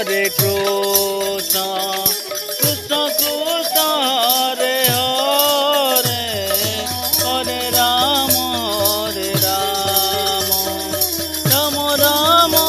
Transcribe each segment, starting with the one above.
Hare Krishna, Krishna Krishna Hare Hare, Hare Rama, Rama Rama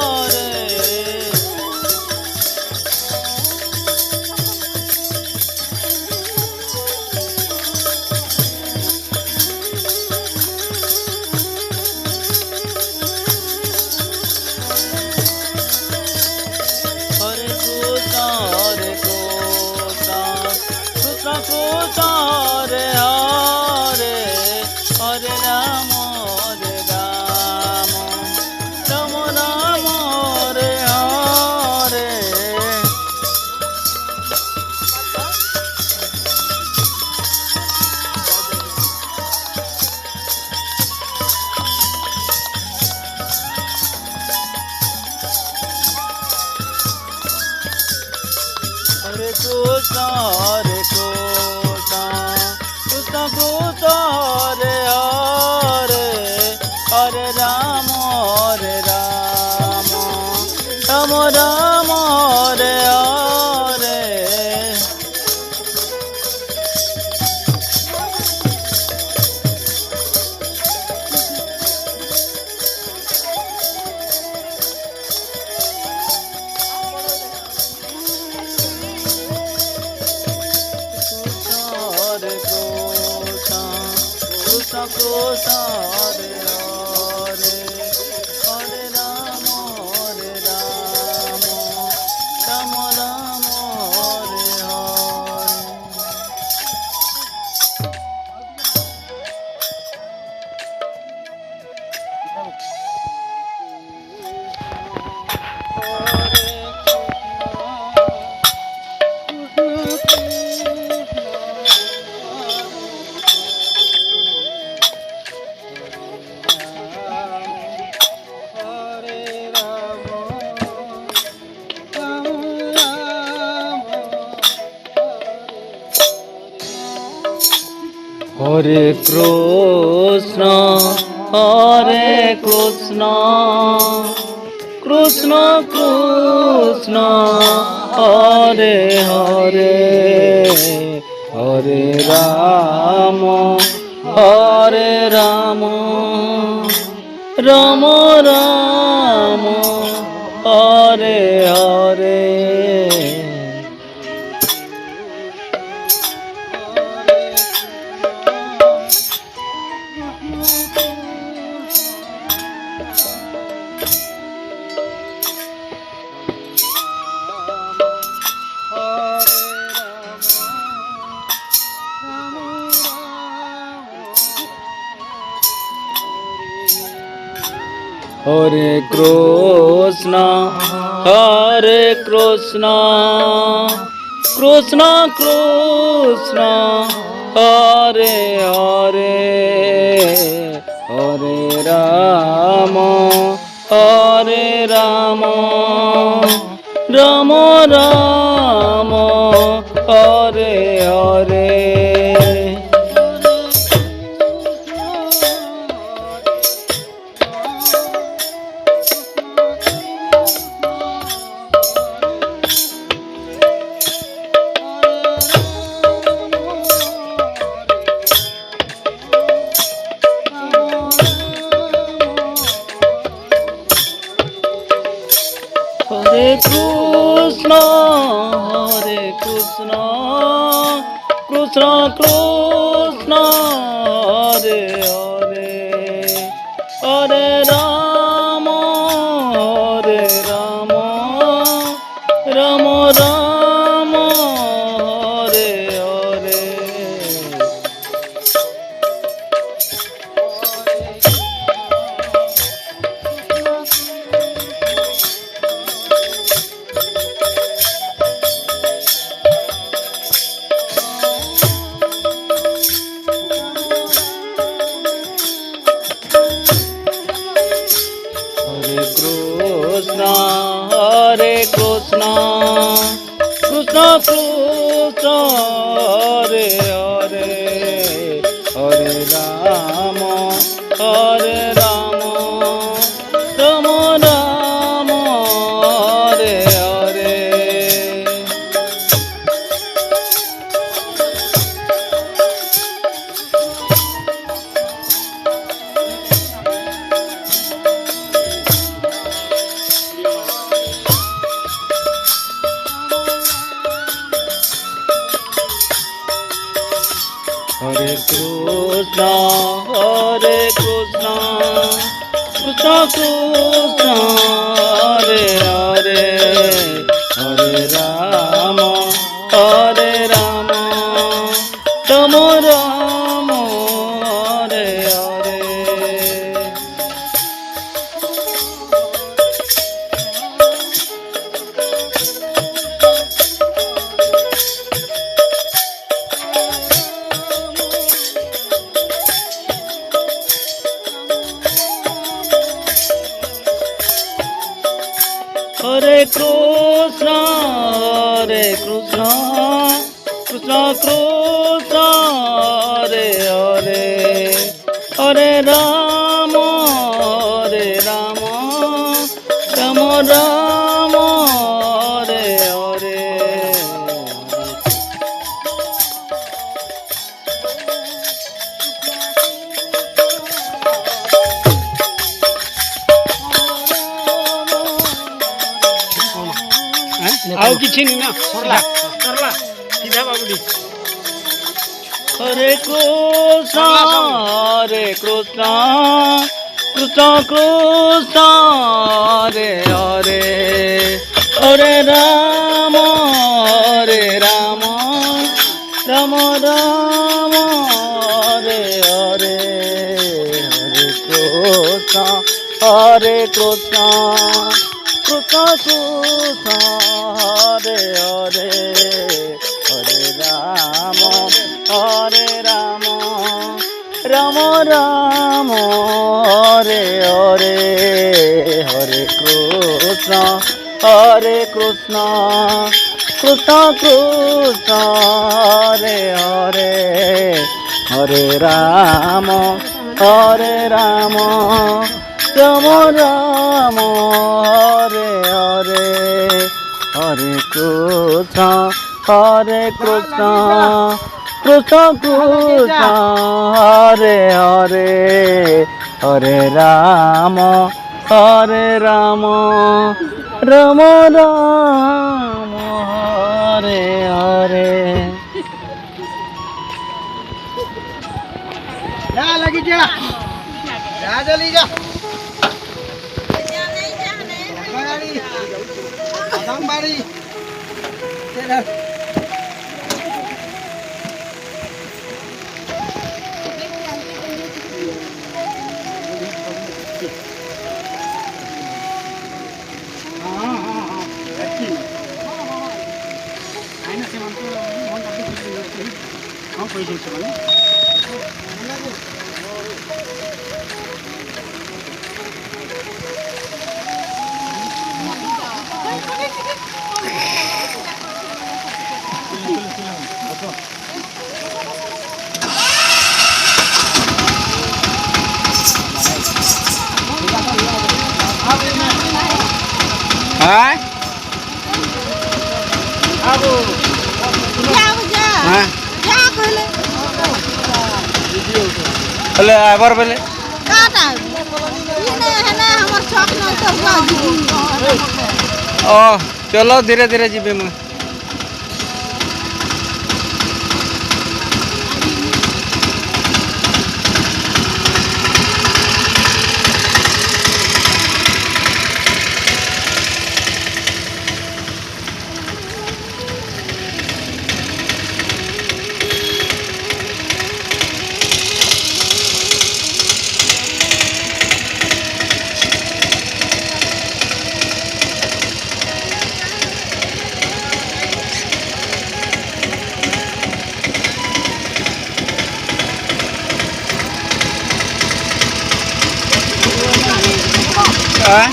Hare Hare. Hare Krishna, Hare Krishna, Krishna Krishna Hare Hare, Hare Rama, Rama Rama Hare Hare. Krishna Krishna Hare Hare, Hare Rama, Rama Rama Hare Hare. Hare Krishna, Hare Krishna, Krishna Krishna, Hare Hare, Hare Rama, Rama Rama, Hare Hare. Hare Krishna, Hare Krishna, Krishna Krishna, Hare Hare, Hare Rama, Rama Rama, Hare Hare. Krishna Krishna Hare Hare Hare Ram Ram Ram Hare Hare Hare Krishna, Krishna Krishna, Hare Hare, Hare Rama, Hare Rama, Rama Rama, Hare Hare. Hare Krishna, Hare Krishna, Krishna Krishna, Hare Hare, Hare Rama, Hare Rama, Rama Rama, Hare Hare. Hare Krishna, Hare Krishna, Krishna Krishna, Hare Hare, Hare Rama, Hare Rama, Rama Rama, Hare Hare. ଆଉ କିଛି ନି ନା ସରଲା ସରଲା ସିଧା ବାବୁଡ଼ି Hare Krishna, Hare Krishna, Krishna Krishna, Hare Hare, Hare Rama, Hare Rama, Rama Rama, Hare Hare, Hare Krishna, Hare Krishna, Krishna Krishna, Hare Hare, Hare Rama, Hare Rama, Rama Rama, Hare Hare, Hare Krishna, Hare Krishna, Krishna Krishna, Hare Hare, Hare Rama, Hare Rama, Rama Rama, Hare Hare, Hare Krishna, Hare Krishna, Krishna Krishna, Hare Hare, Hare Rama, Hare Rama, Rama Rama, Hare Hare. যা লাগি যা যা জলি যা বাড়ি আদাম বাড়ি তেরা Hah? Abu হ্যাঁ যা কইলে তাহলে আবার বলে কাটা ইনে হেনে আমার চক নয় তো বাজি ও চলো ধীরে ধীরে যাবে মু হ্যাঁ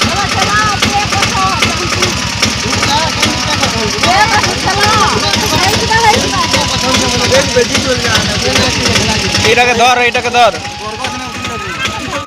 বাবা চালাও কে কথা কে চালাও এই এটাকে ধর